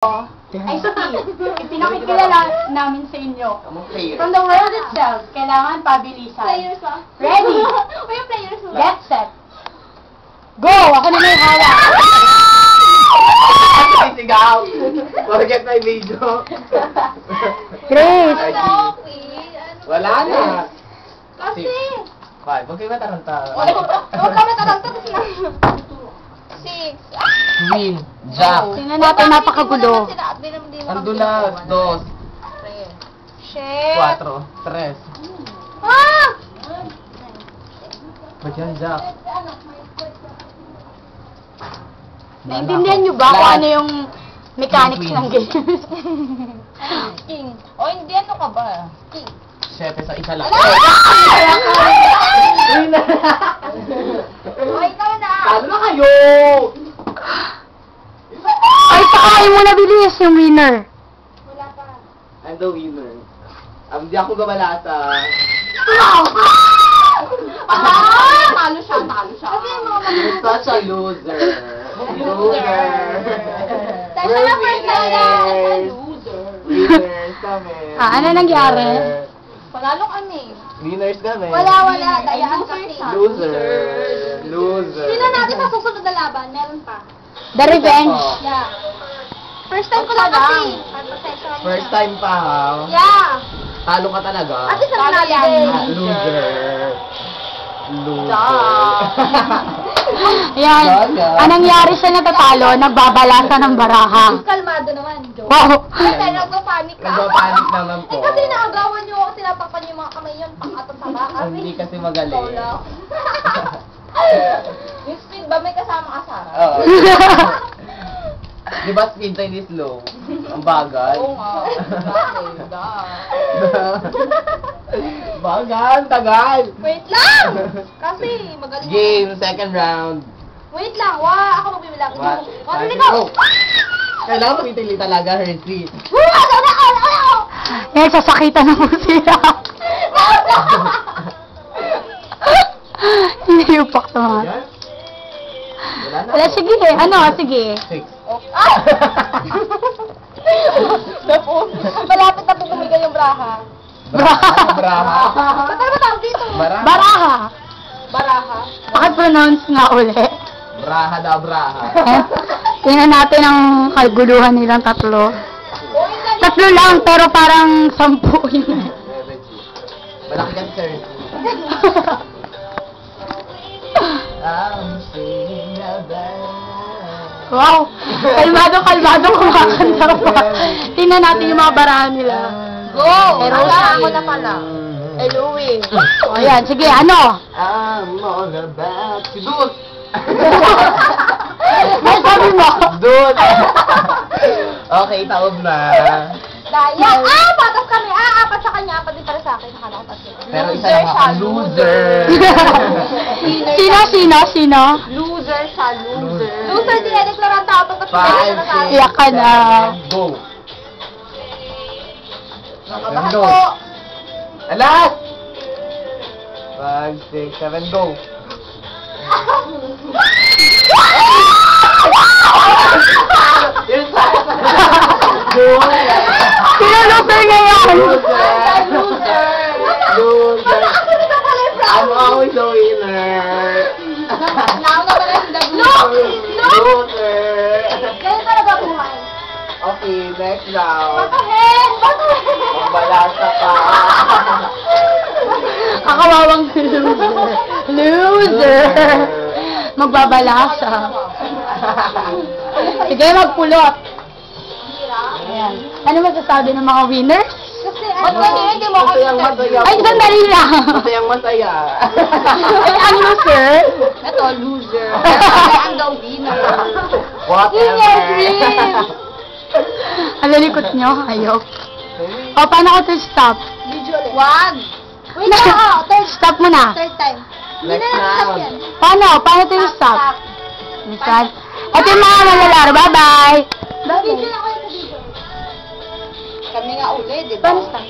Ay, Steve, ipinakikilala namin sa inyo. Player. From the word itself, kailangan pabilisan. Players ba? Ready? O yung players mo? Get set. Go! Ako na may hawak. Ay, sigaw! Forget my video. Grace! Ano, Queen? Ano? Wala na. Kasi. Five. Huwag kayo mataranta. Huwag ka mataranta kasi na. 6. Queen. Jack. Tingnan natin, napakagulo. Ando na. Dos. Shit. Cuatro. Tres. Ah! Ba't yan, Jack? Naintindihan niyo ba kung ano yung mechanics ng game? King. O hindi, ano ka ba? King. Siyete sa isa lang. Ano? O, ikaw na. Talo na kayo! Ay, pakain mo na bilis yung winner. Wala pa. I'm the winner. Di ako gabalasa. Talo siya, talo siya. Kasi yung mga You're such a loser. Loser. Tayo na first na Winners. loser. Winners kami. Ano nangyari? Panalo kami. Winners kami. Wala. Dayaan kasi. Loser. Loser. Sino natin sa susunod na laban? Meron pa. The Revenge. Yeah. First time ko lang kasi. First time pa, ha? Yeah. Talo ka talaga. Ate sa Talo natin. yan. Loser. Loser. Ayan. Anong nangyari sa natatalo? Nagbabalasa ng baraha. Kalmado naman, Joe. Wow. Kasi nagpa-panic ka. Nagpapanik naman po. Eh kasi naagawan niyo ako, tinapakan niyo yung mga kamay yun, pang-atot sa baka. Hindi kasi magaling. Lola. Yung speed ba may kasama asara? Oo. Di ba speed time is low? Ang bagal. Oo nga. Bagal, tagal. Wait lang! Kasi magaling. Game, second round. Wait lang, ako magbibilang. What? One, ikaw! Kailangan tumitili talaga, Hershey. Eh, sasakitan na mo sila. Hinayupak naman. Yan. Wala na. Wala, sige. Ano? Sige. Six. Malapit na po tumigil yung braha. Braha. Ba't ano tawag dito? Baraha. Baraha. Baraha. Paki-pronounce nga uli. Braha daw, braha. Eh, tingnan natin ang kaguluhan nilang tatlo. O, yun lang. Tatlo lang, pero parang 10 yun. Malaki ka, sir. I'm singing about... Wow! Kalmado kumakanta pa. Tingnan natin yung mga barahan nila. Go! Pero Ako na pala. Eh, Louie. O, ayan. Sige, ano? I'm all about to... Dude! Ay, sabi mo. Dude! Okay, taob na. Daya. Patas kami. Apat sa kanya. Apat din para sa akin. Nakala ko tatlo. Pero isa lang ako. Loser! Sino? Loser siya. Loser. Loser din. Deklarang tao. Tapos Five, six, Iyak ka na. Go! Nakabahan Go! ko. Alas! 5, 6, 7, go! You're Sino loser ngayon? Loser! Loser! I'm always a winner! Now na pala yung the Loser! Ganyan talaga buhay. Okay, next round. Batahin! Magbalasa ka. Kakawawang loser. Magbabalasa. Sige, magpulot. Ayan. Ano masasabi ng mga winners? Kasi ano hindi mo ako Masayang masaya. Ay, sandali lang. Masayang masaya. Ay, ano, sir? Ito, loser. I'm the winner. Whatever. Ang lalikot nyo, ayok. O, paano ko to stop? Video ulit. Wag! Wait lang, Stop mo na. third time. Hindi Next na natin round. yan. Paano? Paano to stop? Stop. Ito yung mga malalaro. Bye-bye. Video na ako yung video. Kami nga ulit, di ba? Paano stop?